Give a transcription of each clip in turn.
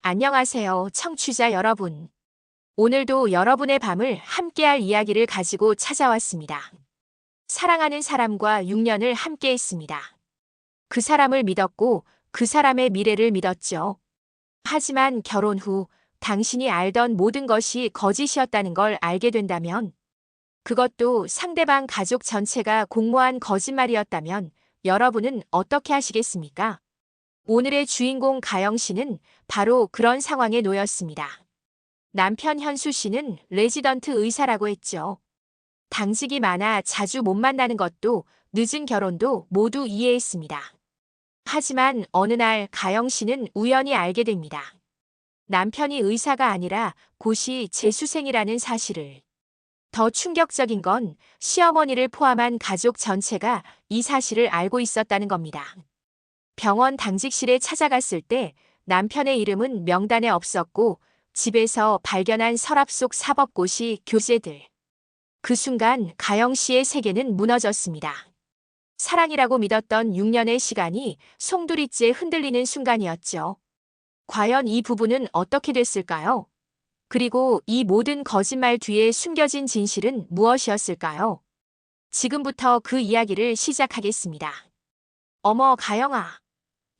안녕하세요, 청취자 여러분. 오늘도 여러분의 밤을 함께할 이야기를 가지고 찾아왔습니다. 사랑하는 사람과 6년을 함께 했습니다. 그 사람을 믿었고 그 사람의 미래를 믿었죠. 하지만 결혼 후 당신이 알던 모든 것이 거짓이었다는 걸 알게 된다면, 그것도 상대방 가족 전체가 공모한 거짓말이었다면 여러분은 어떻게 하시겠습니까? 오늘의 주인공 가영 씨는 바로 그런 상황에 놓였습니다. 남편 현수 씨는 레지던트 의사라고 했죠. 당직이 많아 자주 못 만나는 것도 늦은 결혼도 모두 이해했습니다. 하지만 어느 날 가영 씨는 우연히 알게 됩니다. 남편이 의사가 아니라 고시 재수생이라는 사실을. 더 충격적인 건 시어머니를 포함한 가족 전체가 이 사실을 알고 있었다는 겁니다. 병원 당직실에 찾아갔을 때 남편의 이름은 명단에 없었고 집에서 발견한 서랍 속 사법고시 교재들. 그 순간 가영 씨의 세계는 무너졌습니다. 사랑이라고 믿었던 6년의 시간이 송두리째 흔들리는 순간이었죠. 과연 이 부부는 어떻게 됐을까요? 그리고 이 모든 거짓말 뒤에 숨겨진 진실은 무엇이었을까요? 지금부터 그 이야기를 시작하겠습니다. 어머, 가영아.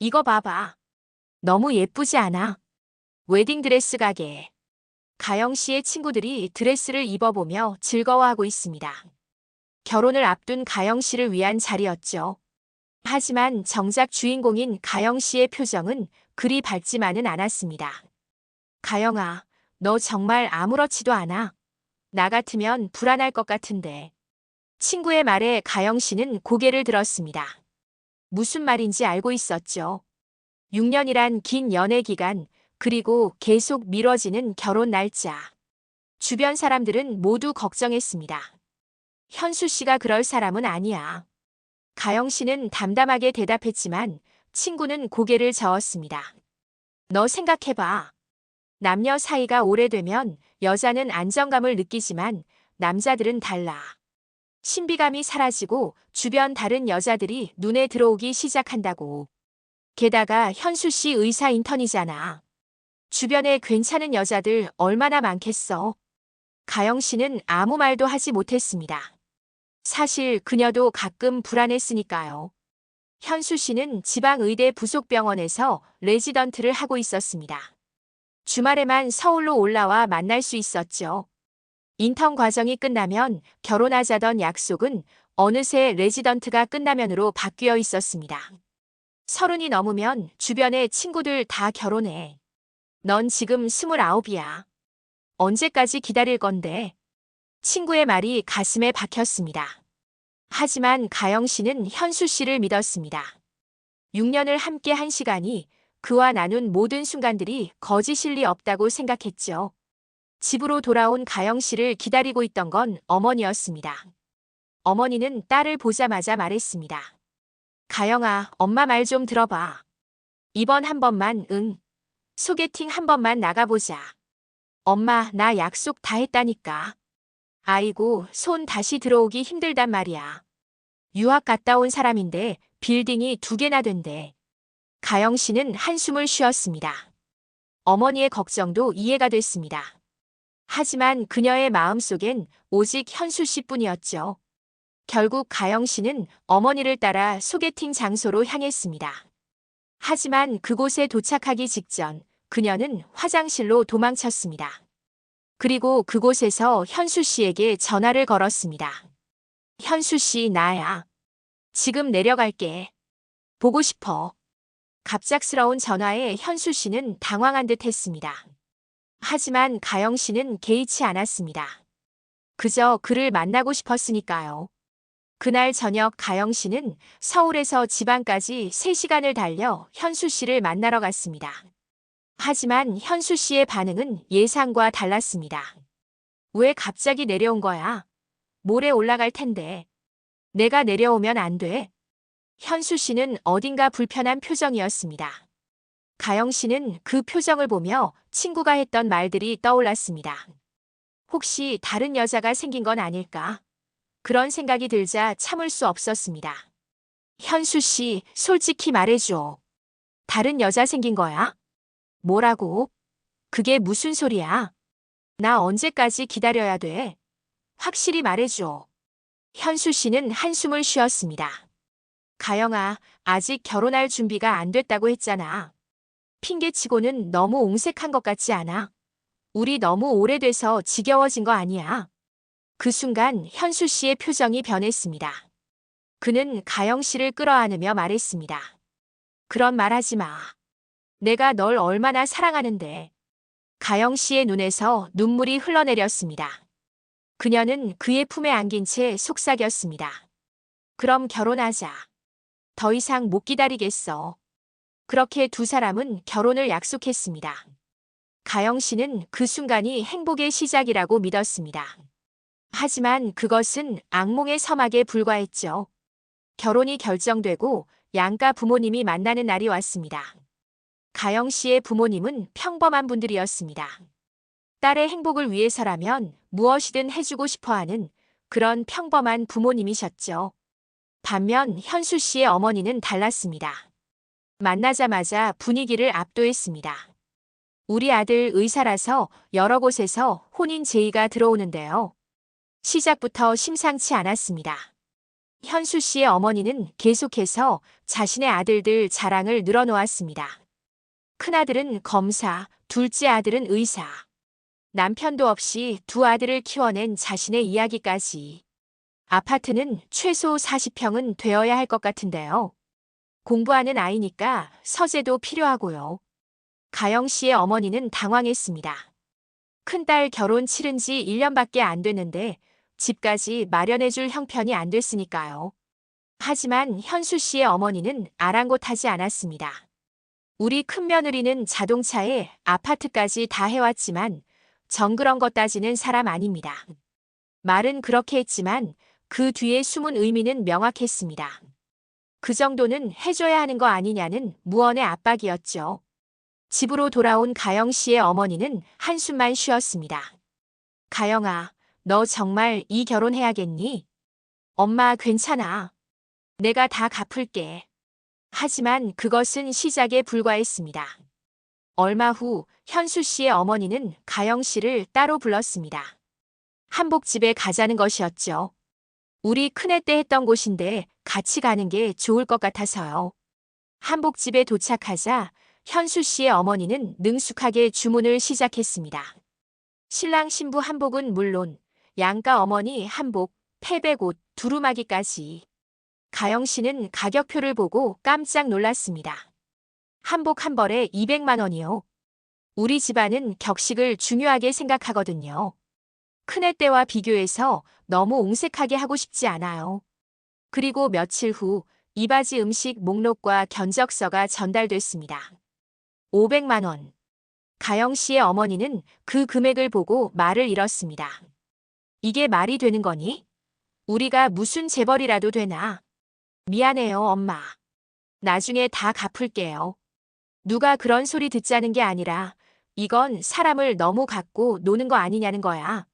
이거 봐봐. 너무 예쁘지 않아? 웨딩드레스 가게. 가영 씨의 친구들이 드레스를 입어보며 즐거워하고 있습니다. 결혼을 앞둔 가영 씨를 위한 자리였죠. 하지만 정작 주인공인 가영 씨의 표정은 그리 밝지만은 않았습니다. 가영아, 너 정말 아무렇지도 않아. 나 같으면 불안할 것 같은데. 친구의 말에 가영 씨는 고개를 들었습니다. 무슨 말인지 알고 있었죠. 6년이란 긴 연애 기간, 그리고 계속 미뤄지는 결혼 날짜. 주변 사람들은 모두 걱정했습니다. 현수 씨가 그럴 사람은 아니야. 가영 씨는 담담하게 대답했지만 친구는 고개를 저었습니다. 너 생각해봐. 남녀 사이가 오래되면 여자는 안정감을 느끼지만 남자들은 달라. 신비감이 사라지고 주변 다른 여자들이 눈에 들어오기 시작한다고. 게다가 현수 씨 의사 인턴이잖아. 주변에 괜찮은 여자들 얼마나 많겠어. 가영 씨는 아무 말도 하지 못했습니다. 사실 그녀도 가끔 불안했으니까요. 현수 씨는 지방의대 부속병원에서 레지던트를 하고 있었습니다. 주말에만 서울로 올라와 만날 수 있었죠. 인턴 과정이 끝나면 결혼하자던 약속은 어느새 레지던트가 끝나면으로 바뀌어 있었습니다. 30이 넘으면 주변의 친구들 다 결혼해. 넌 지금 29이야. 언제까지 기다릴 건데? 친구의 말이 가슴에 박혔습니다. 하지만 가영 씨는 현수 씨를 믿었습니다. 6년을 함께 한 시간이, 그와 나눈 모든 순간들이 거짓일 리 없다고 생각했죠. 집으로 돌아온 가영 씨를 기다리고 있던 건 어머니였습니다. 어머니는 딸을 보자마자 말했습니다. 가영아, 엄마 말 좀 들어봐. 이번 한 번만, 응. 소개팅 한 번만 나가보자. 엄마, 나 약속 다 했다니까. 아이고, 손 다시 들어오기 힘들단 말이야. 유학 갔다 온 사람인데 빌딩이 2개나 된대. 가영 씨는 한숨을 쉬었습니다. 어머니의 걱정도 이해가 됐습니다. 하지만 그녀의 마음속엔 오직 현수 씨뿐이었죠. 결국 가영 씨는 어머니를 따라 소개팅 장소로 향했습니다. 하지만 그곳에 도착하기 직전 그녀는 화장실로 도망쳤습니다. 그리고 그곳에서 현수 씨에게 전화를 걸었습니다. 현수 씨, 나야. 지금 내려갈게. 보고 싶어. 갑작스러운 전화에 현수 씨는 당황한 듯 했습니다. 하지만 가영 씨는 개의치 않았습니다. 그저 그를 만나고 싶었으니까요. 그날 저녁 가영 씨는 서울에서 지방까지 3시간을 달려 현수 씨를 만나러 갔습니다. 하지만 현수 씨의 반응은 예상과 달랐습니다. 왜 갑자기 내려온 거야? 모레 올라갈 텐데. 내가 내려오면 안 돼? 현수 씨는 어딘가 불편한 표정이었습니다. 가영 씨는 그 표정을 보며 친구가 했던 말들이 떠올랐습니다. 혹시 다른 여자가 생긴 건 아닐까? 그런 생각이 들자 참을 수 없었습니다. 현수 씨, 솔직히 말해줘. 다른 여자 생긴 거야? 뭐라고? 그게 무슨 소리야? 나 언제까지 기다려야 돼? 확실히 말해줘. 현수 씨는 한숨을 쉬었습니다. 가영아, 아직 결혼할 준비가 안 됐다고 했잖아. 핑계치고는 너무 옹색한 것 같지 않아? 우리 너무 오래돼서 지겨워진 거 아니야? 그 순간 현수 씨의 표정이 변했습니다. 그는 가영 씨를 끌어안으며 말했습니다. 그런 말 하지 마. 내가 널 얼마나 사랑하는데. 가영 씨의 눈에서 눈물이 흘러내렸습니다. 그녀는 그의 품에 안긴 채 속삭였습니다. 그럼 결혼하자. 더 이상 못 기다리겠어. 그렇게 두 사람은 결혼을 약속했습니다. 가영 씨는 그 순간이 행복의 시작이라고 믿었습니다. 하지만 그것은 악몽의 서막에 불과했죠. 결혼이 결정되고 양가 부모님이 만나는 날이 왔습니다. 가영 씨의 부모님은 평범한 분들이었습니다. 딸의 행복을 위해서라면 무엇이든 해주고 싶어하는 그런 평범한 부모님이셨죠. 반면 현수 씨의 어머니는 달랐습니다. 만나자마자 분위기를 압도했습니다. 우리 아들 의사라서 여러 곳에서 혼인 제의가 들어오는데요. 시작부터 심상치 않았습니다. 현수 씨의 어머니는 계속해서 자신의 아들들 자랑을 늘어놓았습니다. 큰아들은 검사, 둘째 아들은 의사. 남편도 없이 두 아들을 키워낸 자신의 이야기까지. 아파트는 최소 40평은 되어야 할 것 같은데요. 공부하는 아이니까 서재도 필요하고요. 가영 씨의 어머니는 당황했습니다. 큰딸 결혼 치른 지 1년밖에 안 됐는데 집까지 마련해줄 형편이 안 됐으니까요. 하지만 현수 씨의 어머니는 아랑곳하지 않았습니다. 우리 큰며느리는 자동차에 아파트까지 다 해왔지만 정 그런 것 따지는 사람 아닙니다. 말은 그렇게 했지만 그 뒤에 숨은 의미는 명확했습니다. 그 정도는 해줘야 하는 거 아니냐는 무언의 압박이었죠. 집으로 돌아온 가영 씨의 어머니는 한숨만 쉬었습니다. 가영아, 너 정말 이 결혼해야겠니? 엄마 괜찮아. 내가 다 갚을게. 하지만 그것은 시작에 불과했습니다. 얼마 후 현수 씨의 어머니는 가영 씨를 따로 불렀습니다. 한복집에 가자는 것이었죠. 우리 큰애 때 했던 곳인데 같이 가는 게 좋을 것 같아서요. 한복집에 도착하자 현수 씨의 어머니는 능숙하게 주문을 시작했습니다. 신랑 신부 한복은 물론 양가 어머니 한복, 패백옷, 두루마기까지. 가영 씨는 가격표를 보고 깜짝 놀랐습니다. 한복 한 벌에 200만 원이요. 우리 집안은 격식을 중요하게 생각하거든요. 큰애 때와 비교해서 너무 옹색하게 하고 싶지 않아요. 그리고 며칠 후 이바지 음식 목록과 견적서가 전달됐습니다. 500만 원. 가영 씨의 어머니는 그 금액을 보고 말을 잃었습니다. 이게 말이 되는 거니? 우리가 무슨 재벌이라도 되나? 미안해요, 엄마. 나중에 다 갚을게요. 누가 그런 소리 듣자는 게 아니라 이건 사람을 너무 갖고 노는 거 아니냐는 거야.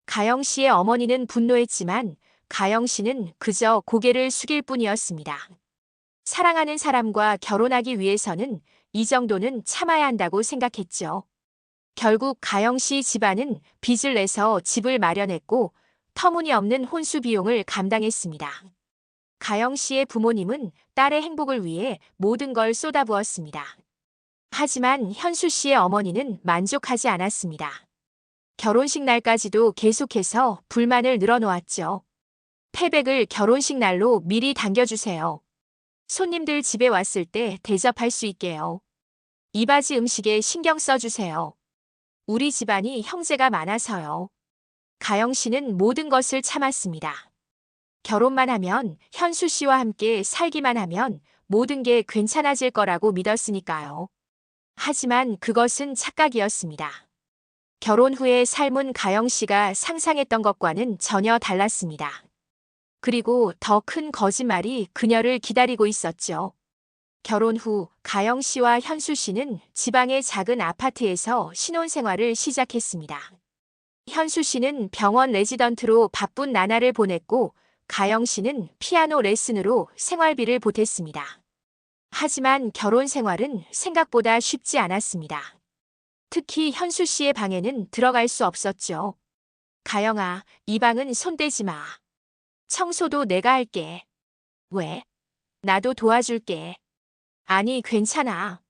가영 씨의 어머니는 분노했지만 가영 씨는 그저 고개를 숙일 뿐이었습니다. 사랑하는 사람과 결혼하기 위해서는 이 정도는 참아야 한다고 생각했죠. 결국 가영 씨 집안은 빚을 내서 집을 마련했고 터무니없는 혼수 비용을 감당했습니다. 가영 씨의 부모님은 딸의 행복을 위해 모든 걸 쏟아부었습니다. 하지만 현수 씨의 어머니는 만족하지 않았습니다. 결혼식 날까지도 계속해서 불만을 늘어놓았죠. 패백을 결혼식 날로 미리 당겨주세요. 손님들 집에 왔을 때 대접할 수 있게요. 이바지 음식에 신경 써주세요. 우리 집안이 형제가 많아서요. 가영 씨는 모든 것을 참았습니다. 결혼만 하면 현수 씨와 함께 살기만 하면 모든 게 괜찮아질 거라고 믿었으니까요. 하지만 그것은 착각이었습니다. 결혼 후의 삶은 가영 씨가 상상했던 것과는 전혀 달랐습니다. 그리고 더 큰 거짓말이 그녀를 기다리고 있었죠. 결혼 후 가영 씨와 현수 씨는 지방의 작은 아파트에서 신혼생활을 시작했습니다. 현수 씨는 병원 레지던트로 바쁜 나날을 보냈고 가영 씨는 피아노 레슨으로 생활비를 보탰습니다. 하지만 결혼 생활은 생각보다 쉽지 않았습니다. 특히 현수 씨의 방에는 들어갈 수 없었죠. 가영아, 이 방은 손대지 마. 청소도 내가 할게. 왜? 나도 도와줄게. 아니, 괜찮아.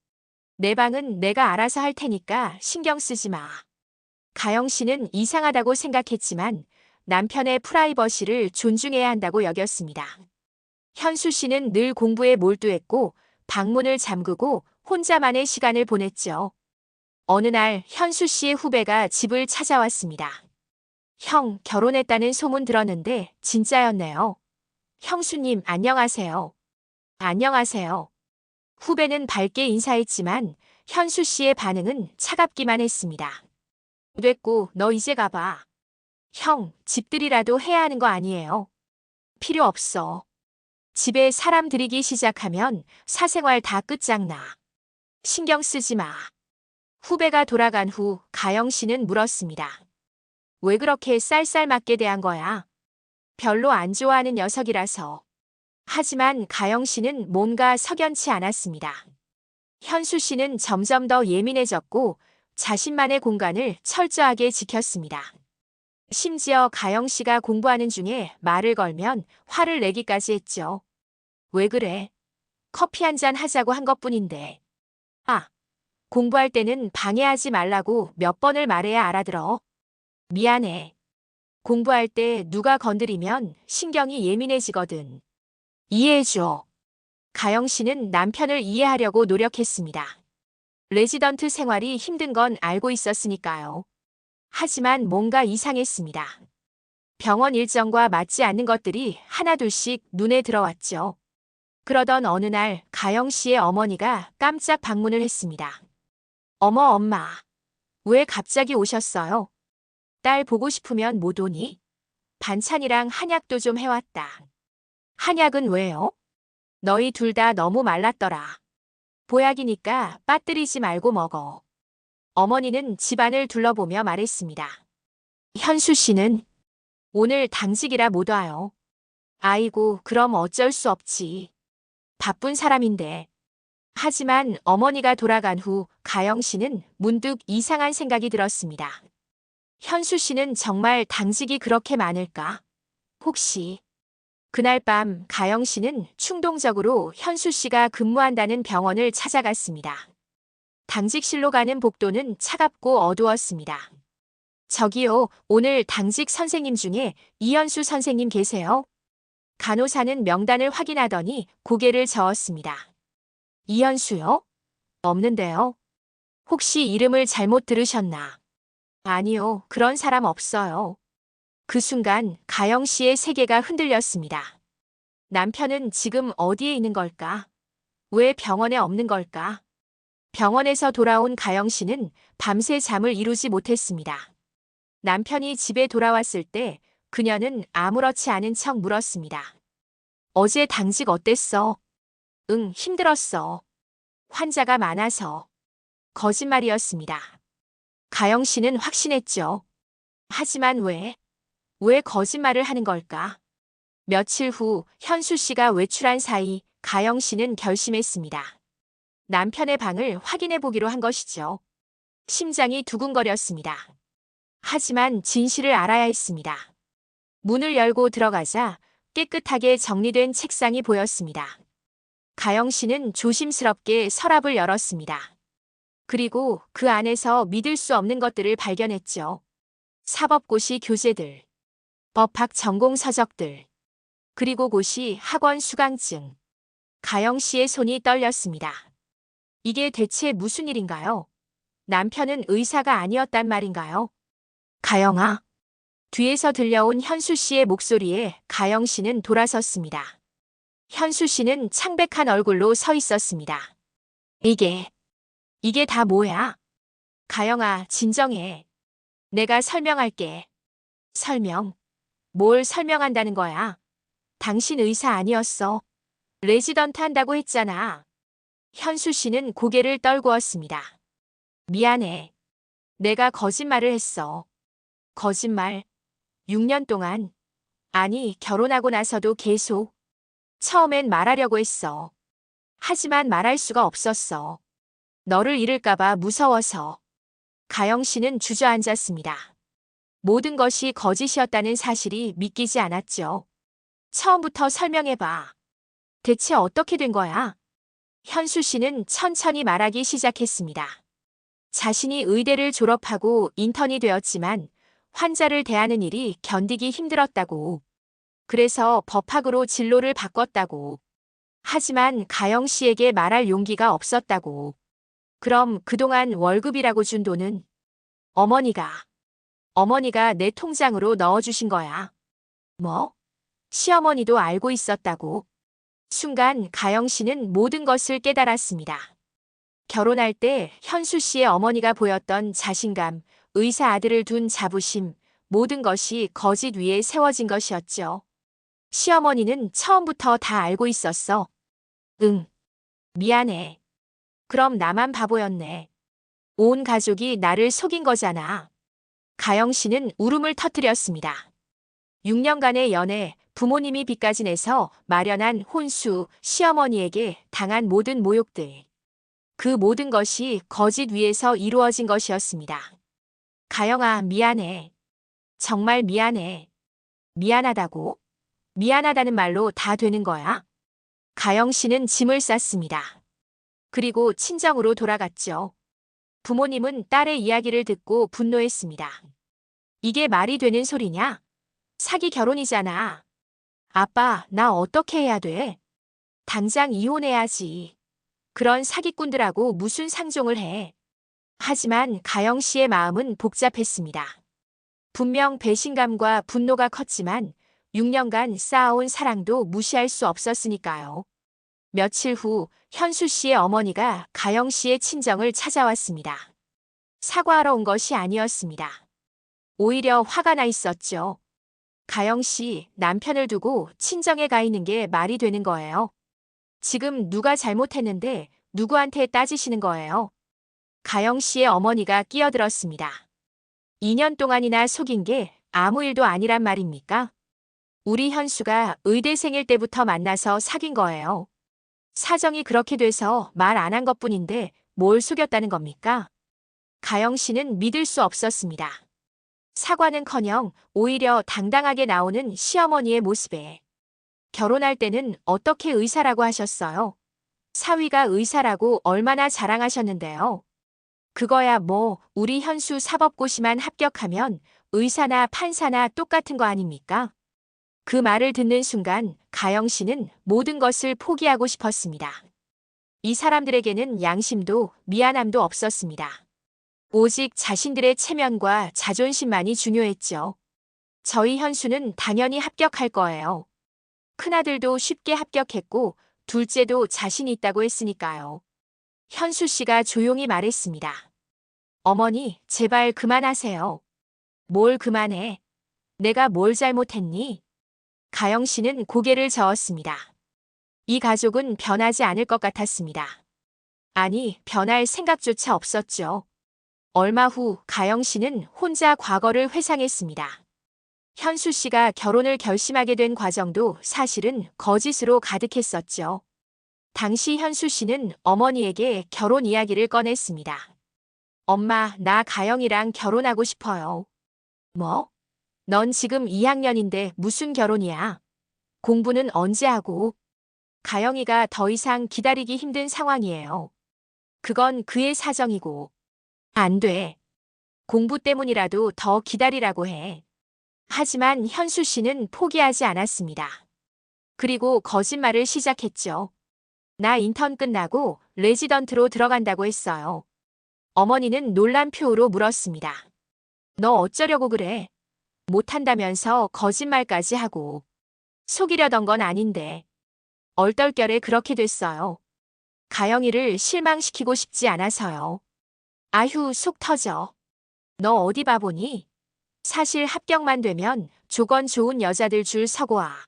내 방은 내가 알아서 할 테니까 신경 쓰지 마. 가영 씨는 이상하다고 생각했지만 남편의 프라이버시를 존중해야 한다고 여겼습니다. 현수 씨는 늘 공부에 몰두했고 방문을 잠그고 혼자만의 시간을 보냈죠. 어느 날 현수 씨의 후배가 집을 찾아왔습니다. 형, 결혼했다는 소문 들었는데 진짜였네요. 형수님, 안녕하세요. 안녕하세요. 후배는 밝게 인사했지만 현수 씨의 반응은 차갑기만 했습니다. 됐고, 너 이제 가봐. 형, 집들이라도 해야 하는 거 아니에요? 필요 없어. 집에 사람 들이기 시작하면 사생활 다 끝장나. 신경 쓰지 마. 후배가 돌아간 후 가영 씨는 물었습니다. 왜 그렇게 쌀쌀맞게 대한 거야? 별로 안 좋아하는 녀석이라서. 하지만 가영 씨는 뭔가 석연치 않았습니다. 현수 씨는 점점 더 예민해졌고 자신만의 공간을 철저하게 지켰습니다. 심지어 가영 씨가 공부하는 중에 말을 걸면 화를 내기까지 했죠. 왜 그래? 커피 한 잔 하자고 한 것뿐인데. 아, 공부할 때는 방해하지 말라고 몇 번을 말해야 알아들어. 미안해. 공부할 때 누가 건드리면 신경이 예민해지거든. 이해해줘. 가영 씨는 남편을 이해하려고 노력했습니다. 레지던트 생활이 힘든 건 알고 있었으니까요. 하지만 뭔가 이상했습니다. 병원 일정과 맞지 않는 것들이 하나둘씩 눈에 들어왔죠. 그러던 어느 날 가영 씨의 어머니가 깜짝 방문을 했습니다. 어머, 엄마. 왜 갑자기 오셨어요? 딸 보고 싶으면 못 오니? 반찬이랑 한약도 좀 해왔다. 한약은 왜요? 너희 둘 다 너무 말랐더라. 보약이니까 빠뜨리지 말고 먹어. 어머니는 집안을 둘러보며 말했습니다. 현수 씨는 오늘 당직이라 못 와요. 아이고, 그럼 어쩔 수 없지. 바쁜 사람인데. 하지만 어머니가 돌아간 후 가영 씨는 문득 이상한 생각이 들었습니다. 현수 씨는 정말 당직이 그렇게 많을까? 혹시 그날 밤 가영 씨는 충동적으로 현수 씨가 근무한다는 병원을 찾아갔습니다. 당직실로 가는 복도는 차갑고 어두웠습니다. 저기요, 오늘 당직 선생님 중에 이현수 선생님 계세요? 간호사는 명단을 확인하더니 고개를 저었습니다. 이현수요? 없는데요. 혹시 이름을 잘못 들으셨나? 아니요, 그런 사람 없어요. 그 순간 가영 씨의 세계가 흔들렸습니다. 남편은 지금 어디에 있는 걸까? 왜 병원에 없는 걸까? 병원에서 돌아온 가영 씨는 밤새 잠을 이루지 못했습니다. 남편이 집에 돌아왔을 때 그녀는 아무렇지 않은 척 물었습니다. 어제 당직 어땠어? 응, 힘들었어. 환자가 많아서. 거짓말이었습니다. 가영 씨는 확신했죠. 하지만 왜 거짓말을 하는 걸까? 며칠 후 현수 씨가 외출한 사이 가영 씨는 결심했습니다. 남편의 방을 확인해 보기로 한 것이죠. 심장이 두근거렸습니다. 하지만 진실을 알아야 했습니다. 문을 열고 들어가자 깨끗하게 정리된 책상이 보였습니다. 가영 씨는 조심스럽게 서랍을 열었습니다. 그리고 그 안에서 믿을 수 없는 것들을 발견했죠. 사법고시 교재들, 법학 전공 서적들, 그리고 고시 학원 수강증. 가영 씨의 손이 떨렸습니다. 이게 대체 무슨 일인가요? 남편은 의사가 아니었단 말인가요? 가영아. 뒤에서 들려온 현수 씨의 목소리에 가영 씨는 돌아섰습니다. 현수 씨는 창백한 얼굴로 서 있었습니다. 이게 다 뭐야? 가영아, 진정해. 내가 설명할게. 설명? 뭘 설명한다는 거야? 당신 의사 아니었어. 레지던트 한다고 했잖아. 현수 씨는 고개를 떨구었습니다. 미안해. 내가 거짓말을 했어. 거짓말? 6년 동안? 아니, 결혼하고 나서도 계속. 처음엔 말하려고 했어. 하지만 말할 수가 없었어. 너를 잃을까봐 무서워서. 가영 씨는 주저앉았습니다. 모든 것이 거짓이었다는 사실이 믿기지 않았죠. 처음부터 설명해봐. 대체 어떻게 된 거야? 현수 씨는 천천히 말하기 시작했습니다. 자신이 의대를 졸업하고 인턴이 되었지만 환자를 대하는 일이 견디기 힘들었다고. 그래서 법학으로 진로를 바꿨다고. 하지만 가영 씨에게 말할 용기가 없었다고. 그럼 그동안 월급이라고 준 돈은 어머니가 내 통장으로 넣어주신 거야. 뭐? 시어머니도 알고 있었다고. 순간 가영 씨는 모든 것을 깨달았습니다. 결혼할 때 현수 씨의 어머니가 보였던 자신감, 의사 아들을 둔 자부심, 모든 것이 거짓 위에 세워진 것이었죠. 시어머니는 처음부터 다 알고 있었어. 응, 미안해. 그럼 나만 바보였네. 온 가족이 나를 속인 거잖아. 가영 씨는 울음을 터뜨렸습니다. 6년간의 연애, 부모님이 빚까지 내서 마련한 혼수, 시어머니에게 당한 모든 모욕들. 그 모든 것이 거짓 위에서 이루어진 것이었습니다. 가영아, 미안해. 정말 미안해. 미안하다고? 미안하다는 말로 다 되는 거야? 가영 씨는 짐을 쌌습니다. 그리고 친정으로 돌아갔죠. 부모님은 딸의 이야기를 듣고 분노했습니다. 이게 말이 되는 소리냐? 사기 결혼이잖아. 아빠, 나 어떻게 해야 돼? 당장 이혼해야지. 그런 사기꾼들하고 무슨 상종을 해. 하지만 가영 씨의 마음은 복잡했습니다. 분명 배신감과 분노가 컸지만 6년간 쌓아온 사랑도 무시할 수 없었으니까요. 며칠 후 현수 씨의 어머니가 가영 씨의 친정을 찾아왔습니다. 사과하러 온 것이 아니었습니다. 오히려 화가 나 있었죠. 가영 씨, 남편을 두고 친정에 가 있는 게 말이 되는 거예요. 지금 누가 잘못했는데 누구한테 따지시는 거예요? 가영 씨의 어머니가 끼어들었습니다. 2년 동안이나 속인 게 아무 일도 아니란 말입니까? 우리 현수가 의대생일 때부터 만나서 사귄 거예요. 사정이 그렇게 돼서 말 안 한 것뿐인데 뭘 속였다는 겁니까? 가영 씨는 믿을 수 없었습니다. 사과는커녕 오히려 당당하게 나오는 시어머니의 모습에. 결혼할 때는 어떻게 의사라고 하셨어요? 사위가 의사라고 얼마나 자랑하셨는데요. 그거야 뭐 우리 현수 사법고시만 합격하면 의사나 판사나 똑같은 거 아닙니까? 그 말을 듣는 순간 가영 씨는 모든 것을 포기하고 싶었습니다. 이 사람들에게는 양심도 미안함도 없었습니다. 오직 자신들의 체면과 자존심만이 중요했죠. 저희 현수는 당연히 합격할 거예요. 큰아들도 쉽게 합격했고 둘째도 자신 있다고 했으니까요. 현수 씨가 조용히 말했습니다. 어머니, 제발 그만하세요. 뭘 그만해? 내가 뭘 잘못했니? 가영 씨는 고개를 저었습니다. 이 가족은 변하지 않을 것 같았습니다. 아니, 변할 생각조차 없었죠. 얼마 후 가영 씨는 혼자 과거를 회상했습니다. 현수 씨가 결혼을 결심하게 된 과정도 사실은 거짓으로 가득했었죠. 당시 현수 씨는 어머니에게 결혼 이야기를 꺼냈습니다. 엄마, 나 가영이랑 결혼하고 싶어요. 뭐? 넌 지금 2학년인데 무슨 결혼이야? 공부는 언제 하고? 가영이가 더 이상 기다리기 힘든 상황이에요. 그건 그의 사정이고. 안 돼. 공부 때문이라도 더 기다리라고 해. 하지만 현수 씨는 포기하지 않았습니다. 그리고 거짓말을 시작했죠. 나 인턴 끝나고 레지던트로 들어간다고 했어요. 어머니는 놀란 표로 물었습니다. 너 어쩌려고 그래? 못한다면서 거짓말까지 하고. 속이려던 건 아닌데. 얼떨결에 그렇게 됐어요. 가영이를 실망시키고 싶지 않아서요. 아휴, 속 터져. 너 어디 바보니? 사실 합격만 되면 조건 좋은 여자들 줄 서고 와.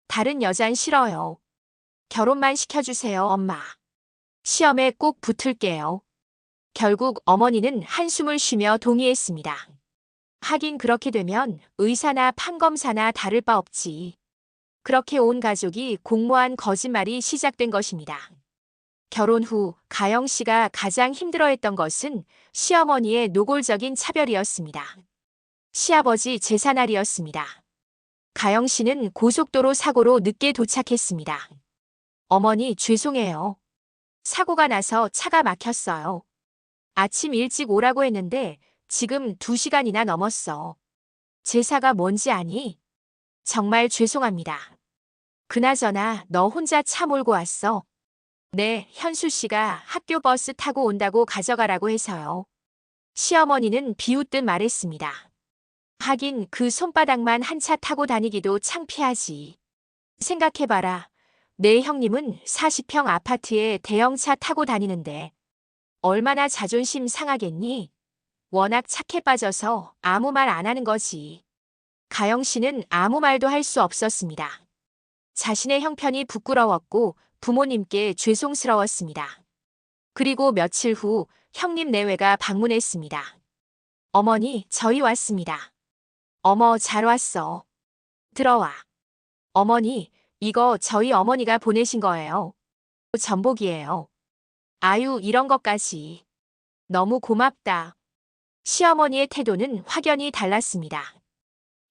다른 여잔 싫어요. 결혼만 시켜주세요, 엄마. 시험에 꼭 붙을게요. 결국 어머니는 한숨을 쉬며 동의했습니다. 하긴 그렇게 되면 의사나 판검사나 다를 바 없지. 그렇게 온 가족이 공모한 거짓말이 시작된 것입니다. 결혼 후 가영 씨가 가장 힘들어했던 것은 시어머니의 노골적인 차별이었습니다. 시아버지 제사날이었습니다. 가영 씨는 고속도로 사고로 늦게 도착했습니다. 어머니, 죄송해요. 사고가 나서 차가 막혔어요. 아침 일찍 오라고 했는데 지금 2시간이나 넘었어. 제사가 뭔지 아니? 정말 죄송합니다. 그나저나 너 혼자 차 몰고 왔어? 네, 현수 씨가 학교 버스 타고 온다고 가져가라고 해서요. 시어머니는 비웃듯 말했습니다. 하긴 그 손바닥만 한 차 타고 다니기도 창피하지. 생각해봐라. 내 형님은 40평 아파트에 대형차 타고 다니는데 얼마나 자존심 상하겠니? 워낙 착해 빠져서 아무 말 안 하는 거지. 가영 씨는 아무 말도 할 수 없었습니다. 자신의 형편이 부끄러웠고 부모님께 죄송스러웠습니다. 그리고 며칠 후 형님 내외가 방문했습니다. 어머니, 저희 왔습니다. 어머, 잘 왔어. 들어와. 어머니, 이거 저희 어머니가 보내신 거예요. 전복이에요. 아유, 이런 것까지. 너무 고맙다. 시어머니의 태도는 확연히 달랐습니다.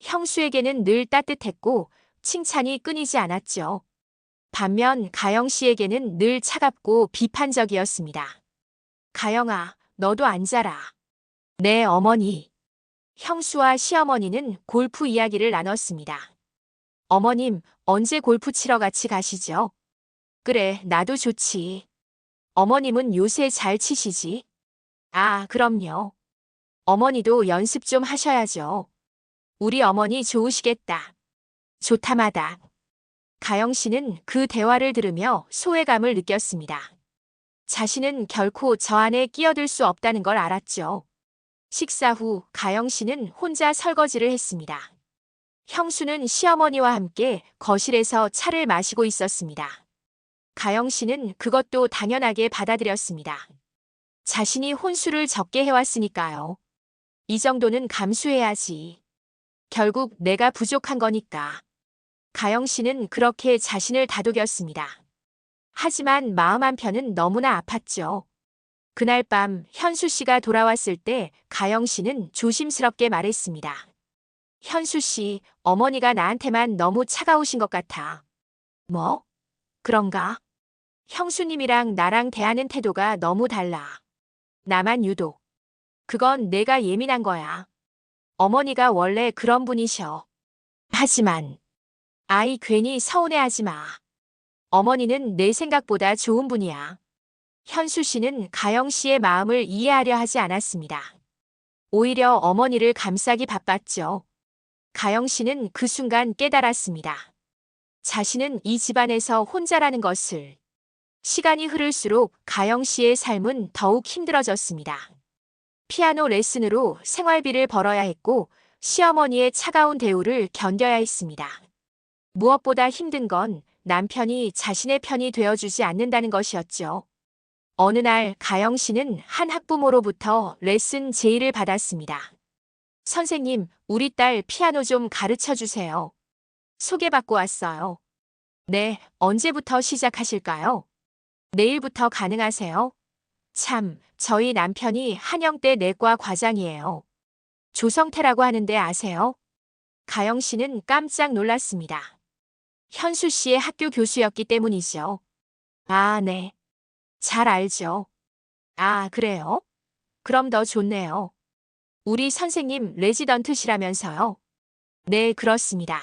형수에게는 늘 따뜻했고 칭찬이 끊이지 않았죠. 반면 가영 씨에게는 늘 차갑고 비판적이었습니다. 가영아, 너도 앉아라. 네, 어머니. 형수와 시어머니는 골프 이야기를 나눴습니다. 어머님, 언제 골프 치러 같이 가시죠? 그래, 나도 좋지. 어머님은 요새 잘 치시지? 아, 그럼요. 어머니도 연습 좀 하셔야죠. 우리 어머니 좋으시겠다. 좋다마다. 가영 씨는 그 대화를 들으며 소외감을 느꼈습니다. 자신은 결코 저 안에 끼어들 수 없다는 걸 알았죠. 식사 후 가영 씨는 혼자 설거지를 했습니다. 형수는 시어머니와 함께 거실에서 차를 마시고 있었습니다. 가영 씨는 그것도 당연하게 받아들였습니다. 자신이 혼수를 적게 해왔으니까요. 이 정도는 감수해야지. 결국 내가 부족한 거니까. 가영 씨는 그렇게 자신을 다독였습니다. 하지만 마음 한편은 너무나 아팠죠. 그날 밤 현수 씨가 돌아왔을 때 가영 씨는 조심스럽게 말했습니다. 현수 씨, 어머니가 나한테만 너무 차가우신 것 같아. 뭐? 그런가? 형수님이랑 나랑 대하는 태도가 너무 달라. 나만 유독. 그건 내가 예민한 거야. 어머니가 원래 그런 분이셔. 하지만 아이 괜히 서운해하지 마. 어머니는 내 생각보다 좋은 분이야. 현수 씨는 가영 씨의 마음을 이해하려 하지 않았습니다. 오히려 어머니를 감싸기 바빴죠. 가영 씨는 그 순간 깨달았습니다. 자신은 이 집안에서 혼자라는 것을. 시간이 흐를수록 가영 씨의 삶은 더욱 힘들어졌습니다. 피아노 레슨으로 생활비를 벌어야 했고 시어머니의 차가운 대우를 견뎌야 했습니다. 무엇보다 힘든 건 남편이 자신의 편이 되어주지 않는다는 것이었죠. 어느 날 가영 씨는 한 학부모로부터 레슨 제의를 받았습니다. 선생님, 우리 딸 피아노 좀 가르쳐 주세요. 소개받고 왔어요. 네, 언제부터 시작하실까요? 내일부터 가능하세요? 참, 저희 남편이 한영대 내과 과장이에요. 조성태라고 하는데 아세요? 가영 씨는 깜짝 놀랐습니다. 현수 씨의 학교 교수였기 때문이죠. 아, 네. 잘 알죠. 아, 그래요? 그럼 더 좋네요. 우리 선생님 레지던트시라면서요? 네, 그렇습니다.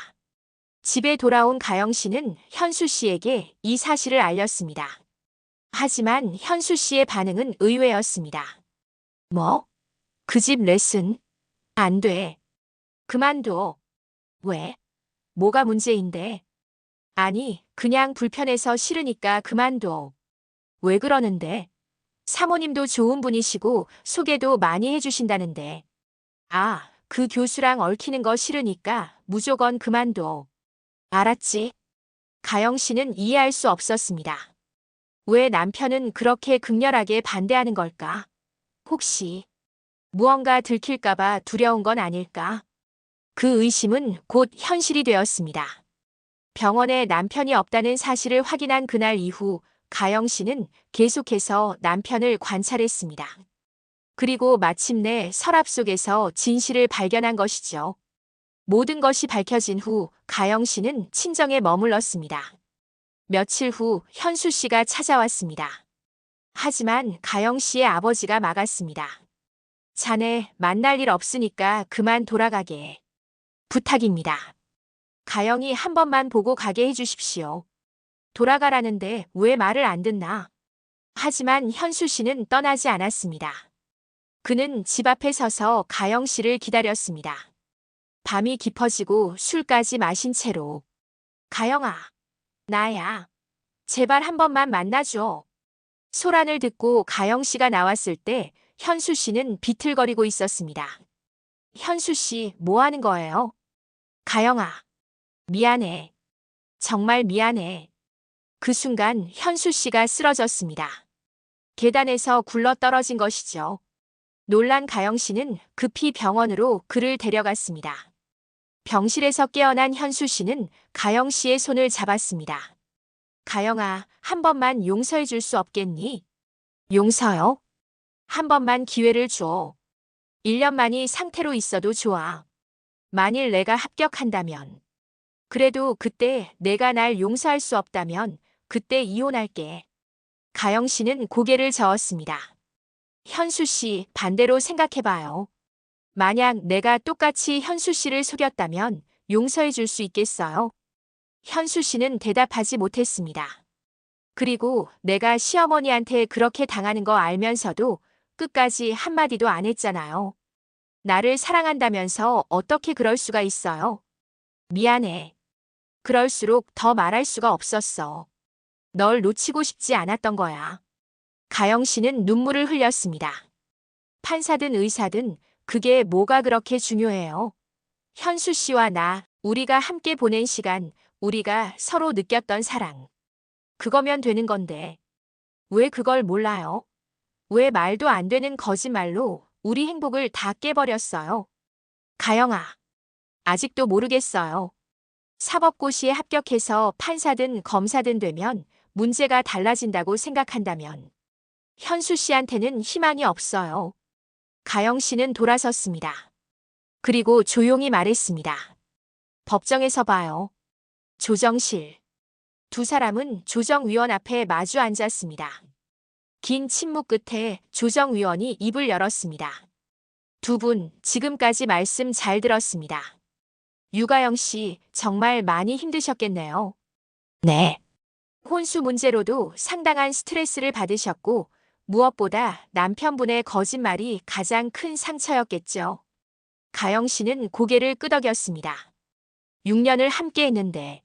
집에 돌아온 가영 씨는 현수 씨에게 이 사실을 알렸습니다. 하지만 현수 씨의 반응은 의외였습니다. 뭐? 그 집 레슨? 안 돼. 그만둬. 왜? 뭐가 문제인데? 아니, 그냥 불편해서 싫으니까 그만둬. 왜 그러는데? 사모님도 좋은 분이시고 소개도 많이 해주신다는데. 아, 그 교수랑 얽히는 거 싫으니까 무조건 그만둬. 알았지? 가영 씨는 이해할 수 없었습니다. 왜 남편은 그렇게 극렬하게 반대하는 걸까? 혹시 무언가 들킬까봐 두려운 건 아닐까? 그 의심은 곧 현실이 되었습니다. 병원에 남편이 없다는 사실을 확인한 그날 이후 가영 씨는 계속해서 남편을 관찰했습니다. 그리고 마침내 서랍 속에서 진실을 발견한 것이죠. 모든 것이 밝혀진 후 가영 씨는 친정에 머물렀습니다. 며칠 후 현수 씨가 찾아왔습니다. 하지만 가영 씨의 아버지가 막았습니다. 자네 만날 일 없으니까 그만 돌아가게. 부탁입니다. 가영이 한 번만 보고 가게 해주십시오. 돌아가라는데 왜 말을 안 듣나? 하지만 현수 씨는 떠나지 않았습니다. 그는 집 앞에 서서 가영 씨를 기다렸습니다. 밤이 깊어지고 술까지 마신 채로. 가영아, 나야. 제발 한 번만 만나줘. 소란을 듣고 가영 씨가 나왔을 때 현수 씨는 비틀거리고 있었습니다. 현수 씨, 뭐 하는 거예요? 가영아, 미안해. 정말 미안해. 그 순간 현수 씨가 쓰러졌습니다. 계단에서 굴러 떨어진 것이죠. 놀란 가영 씨는 급히 병원으로 그를 데려갔습니다. 병실에서 깨어난 현수 씨는 가영 씨의 손을 잡았습니다. 가영아, 한 번만 용서해 줄 수 없겠니? 용서요? 한 번만 기회를 줘. 1년만이 상태로 있어도 좋아. 만일 내가 합격한다면. 그래도 그때 내가 날 용서할 수 없다면 그때 이혼할게. 가영 씨는 고개를 저었습니다. 현수 씨, 반대로 생각해봐요. 만약 내가 똑같이 현수 씨를 속였다면 용서해 줄 수 있겠어요? 현수 씨는 대답하지 못했습니다. 그리고 내가 시어머니한테 그렇게 당하는 거 알면서도 끝까지 한마디도 안 했잖아요. 나를 사랑한다면서 어떻게 그럴 수가 있어요? 미안해. 그럴수록 더 말할 수가 없었어. 널 놓치고 싶지 않았던 거야. 가영 씨는 눈물을 흘렸습니다. 판사든 의사든 그게 뭐가 그렇게 중요해요? 현수 씨와 나, 우리가 함께 보낸 시간, 우리가 서로 느꼈던 사랑. 그거면 되는 건데. 왜 그걸 몰라요? 왜 말도 안 되는 거짓말로 우리 행복을 다 깨버렸어요? 가영아, 아직도 모르겠어요. 사법고시에 합격해서 판사든 검사든 되면 문제가 달라진다고 생각한다면 현수 씨한테는 희망이 없어요. 가영 씨는 돌아섰습니다. 그리고 조용히 말했습니다. 법정에서 봐요. 조정실. 두 사람은 조정위원 앞에 마주 앉았습니다. 긴 침묵 끝에 조정위원이 입을 열었습니다. 두 분, 지금까지 말씀 잘 들었습니다. 유가영 씨, 정말 많이 힘드셨겠네요. 네. 혼수 문제로도 상당한 스트레스를 받으셨고, 무엇보다 남편분의 거짓말이 가장 큰 상처였겠죠. 가영 씨는 고개를 끄덕였습니다. 6년을 함께 했는데,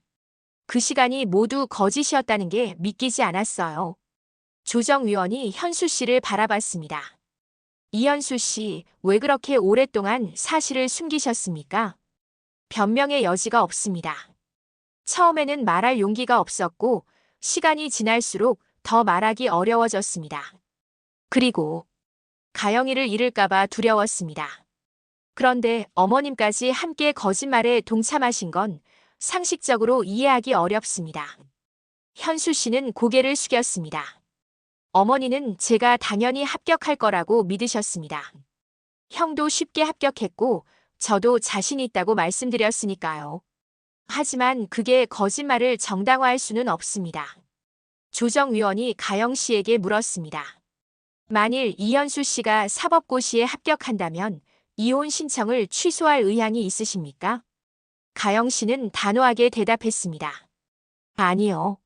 그 시간이 모두 거짓이었다는 게 믿기지 않았어요. 조정위원이 현수 씨를 바라봤습니다. 이현수 씨, 왜 그렇게 오랫동안 사실을 숨기셨습니까? 변명의 여지가 없습니다. 처음에는 말할 용기가 없었고, 시간이 지날수록 더 말하기 어려워졌습니다. 그리고 가영이를 잃을까봐 두려웠습니다. 그런데 어머님까지 함께 거짓말에 동참하신 건 상식적으로 이해하기 어렵습니다. 현수 씨는 고개를 숙였습니다. 어머니는 제가 당연히 합격할 거라고 믿으셨습니다. 형도 쉽게 합격했고 저도 자신 있다고 말씀드렸으니까요. 하지만 그게 거짓말을 정당화할 수는 없습니다. 조정위원이 가영 씨에게 물었습니다. 만일 이현수 씨가 사법고시에 합격한다면 이혼 신청을 취소할 의향이 있으십니까? 가영 씨는 단호하게 대답했습니다. 아니요.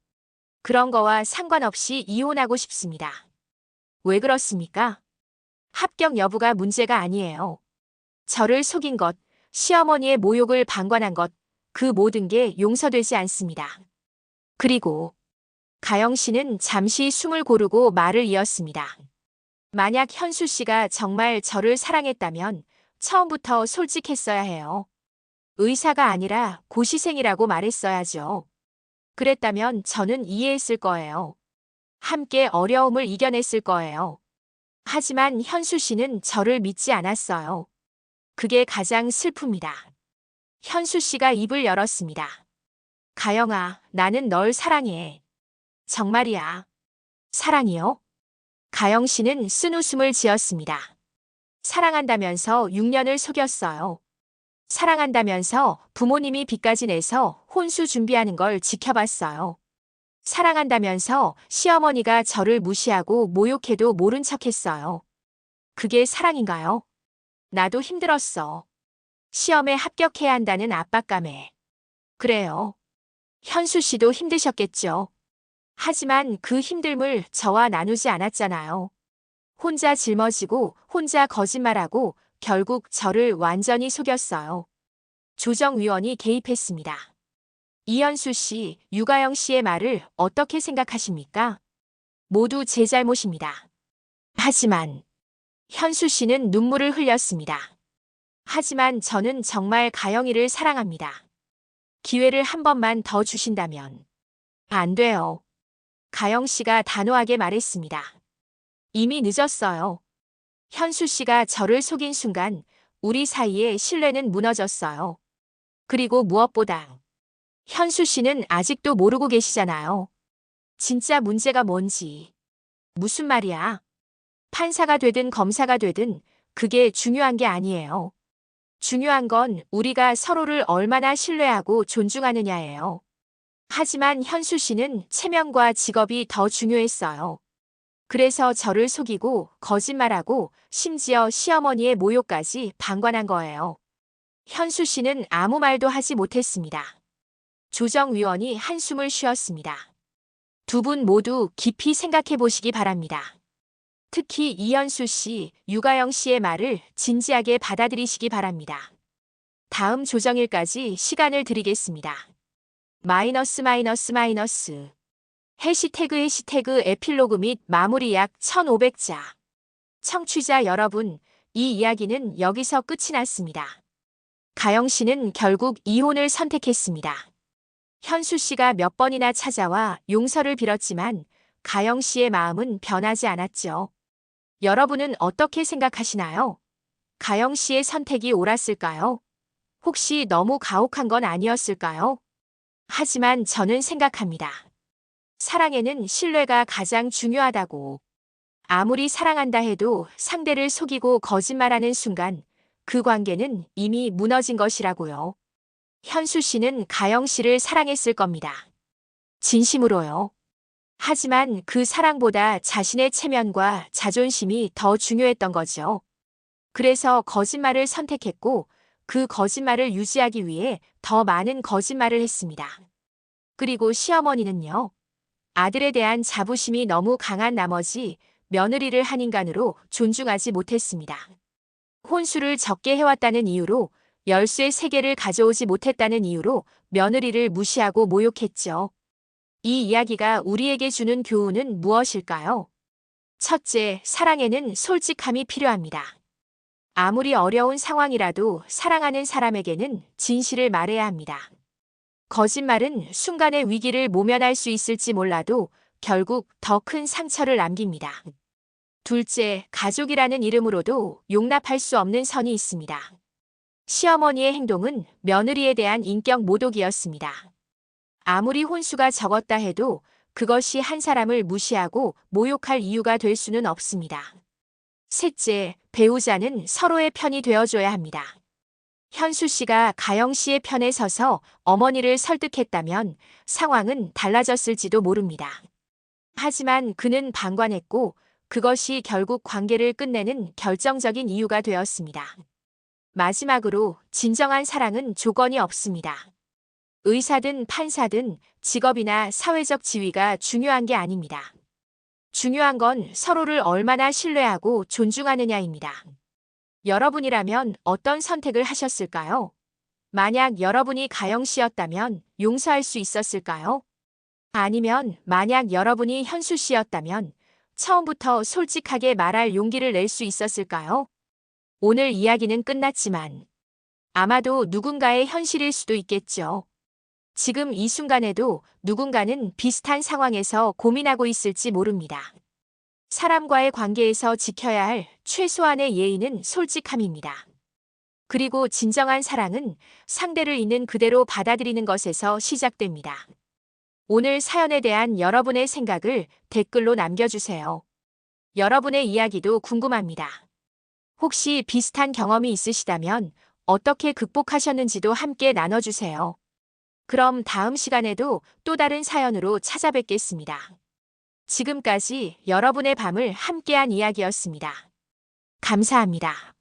그런 거와 상관없이 이혼하고 싶습니다. 왜 그렇습니까? 합격 여부가 문제가 아니에요. 저를 속인 것, 시어머니의 모욕을 방관한 것, 그 모든 게 용서되지 않습니다. 그리고 가영 씨는 잠시 숨을 고르고 말을 이었습니다. 만약 현수 씨가 정말 저를 사랑했다면 처음부터 솔직했어야 해요. 의사가 아니라 고시생이라고 말했어야죠. 그랬다면 저는 이해했을 거예요. 함께 어려움을 이겨냈을 거예요. 하지만 현수 씨는 저를 믿지 않았어요. 그게 가장 슬픕니다. 현수 씨가 입을 열었습니다. 가영아, 나는 널 사랑해. 정말이야. 사랑이요? 가영 씨는 쓴웃음을 지었습니다. 사랑한다면서 6년을 속였어요. 사랑한다면서 부모님이 빚까지 내서 혼수 준비하는 걸 지켜봤어요. 사랑한다면서 시어머니가 저를 무시하고 모욕해도 모른 척했어요. 그게 사랑인가요? 나도 힘들었어. 시험에 합격해야 한다는 압박감에. 그래요. 현수 씨도 힘드셨겠죠. 하지만 그 힘듦을 저와 나누지 않았잖아요. 혼자 짊어지고 혼자 거짓말하고 결국 저를 완전히 속였어요. 조정위원이 개입했습니다. 이현수 씨, 유가영 씨의 말을 어떻게 생각하십니까? 모두 제 잘못입니다. 하지만 현수 씨는 눈물을 흘렸습니다. 하지만 저는 정말 가영이를 사랑합니다. 기회를 한 번만 더 주신다면. 안 돼요. 가영 씨가 단호하게 말했습니다. 이미 늦었어요. 현수 씨가 저를 속인 순간 우리 사이의 신뢰는 무너졌어요. 그리고 무엇보다 현수 씨는 아직도 모르고 계시잖아요. 진짜 문제가 뭔지. 무슨 말이야? 판사가 되든 검사가 되든 그게 중요한 게 아니에요. 중요한 건 우리가 서로를 얼마나 신뢰하고 존중하느냐예요. 하지만 현수 씨는 체면과 직업이 더 중요했어요. 그래서 저를 속이고 거짓말하고 심지어 시어머니의 모욕까지 방관한 거예요. 현수 씨는 아무 말도 하지 못했습니다. 조정위원이 한숨을 쉬었습니다. 두 분 모두 깊이 생각해 보시기 바랍니다. 특히 이현수 씨, 유가영 씨의 말을 진지하게 받아들이시기 바랍니다. 다음 조정일까지 시간을 드리겠습니다. 마이너스 마이너스 마이너스. 해시태그 에필로그 및 마무리 약 1500자. 청취자 여러분, 이 이야기는 여기서 끝이 났습니다. 가영 씨는 결국 이혼을 선택했습니다. 현수 씨가 몇 번이나 찾아와 용서를 빌었지만 가영 씨의 마음은 변하지 않았죠. 여러분은 어떻게 생각하시나요? 가영 씨의 선택이 옳았을까요? 혹시 너무 가혹한 건 아니었을까요? 하지만 저는 생각합니다. 사랑에는 신뢰가 가장 중요하다고. 아무리 사랑한다 해도 상대를 속이고 거짓말하는 순간 그 관계는 이미 무너진 것이라고요. 현수 씨는 가영 씨를 사랑했을 겁니다. 진심으로요. 하지만 그 사랑보다 자신의 체면과 자존심이 더 중요했던 거죠. 그래서 거짓말을 선택했고 그 거짓말을 유지하기 위해 더 많은 거짓말을 했습니다. 그리고 시어머니는요. 아들에 대한 자부심이 너무 강한 나머지 며느리를 한 인간으로 존중하지 못했습니다. 혼수를 적게 해왔다는 이유로 열쇠 3개를 가져오지 못했다는 이유로 며느리를 무시하고 모욕했죠. 이 이야기가 우리에게 주는 교훈은 무엇일까요? 첫째, 사랑에는 솔직함이 필요합니다. 아무리 어려운 상황이라도 사랑하는 사람에게는 진실을 말해야 합니다. 거짓말은 순간의 위기를 모면할 수 있을지 몰라도 결국 더 큰 상처를 남깁니다. 둘째, 가족이라는 이름으로도 용납할 수 없는 선이 있습니다. 시어머니의 행동은 며느리에 대한 인격 모독이었습니다. 아무리 혼수가 적었다 해도 그것이 한 사람을 무시하고 모욕할 이유가 될 수는 없습니다. 셋째, 배우자는 서로의 편이 되어줘야 합니다. 현수 씨가 가영 씨의 편에 서서 어머니를 설득했다면 상황은 달라졌을지도 모릅니다. 하지만 그는 방관했고 그것이 결국 관계를 끝내는 결정적인 이유가 되었습니다. 마지막으로 진정한 사랑은 조건이 없습니다. 의사든 판사든 직업이나 사회적 지위가 중요한 게 아닙니다. 중요한 건 서로를 얼마나 신뢰하고 존중하느냐입니다. 여러분이라면 어떤 선택을 하셨을까요? 만약 여러분이 가영 씨였다면 용서할 수 있었을까요? 아니면 만약 여러분이 현수 씨였다면 처음부터 솔직하게 말할 용기를 낼 수 있었을까요? 오늘 이야기는 끝났지만 아마도 누군가의 현실일 수도 있겠죠. 지금 이 순간에도 누군가는 비슷한 상황에서 고민하고 있을지 모릅니다. 사람과의 관계에서 지켜야 할 최소한의 예의는 솔직함입니다. 그리고 진정한 사랑은 상대를 있는 그대로 받아들이는 것에서 시작됩니다. 오늘 사연에 대한 여러분의 생각을 댓글로 남겨주세요. 여러분의 이야기도 궁금합니다. 혹시 비슷한 경험이 있으시다면 어떻게 극복하셨는지도 함께 나눠주세요. 그럼 다음 시간에도 또 다른 사연으로 찾아뵙겠습니다. 지금까지 여러분의 밤을 함께한 이야기였습니다. 감사합니다.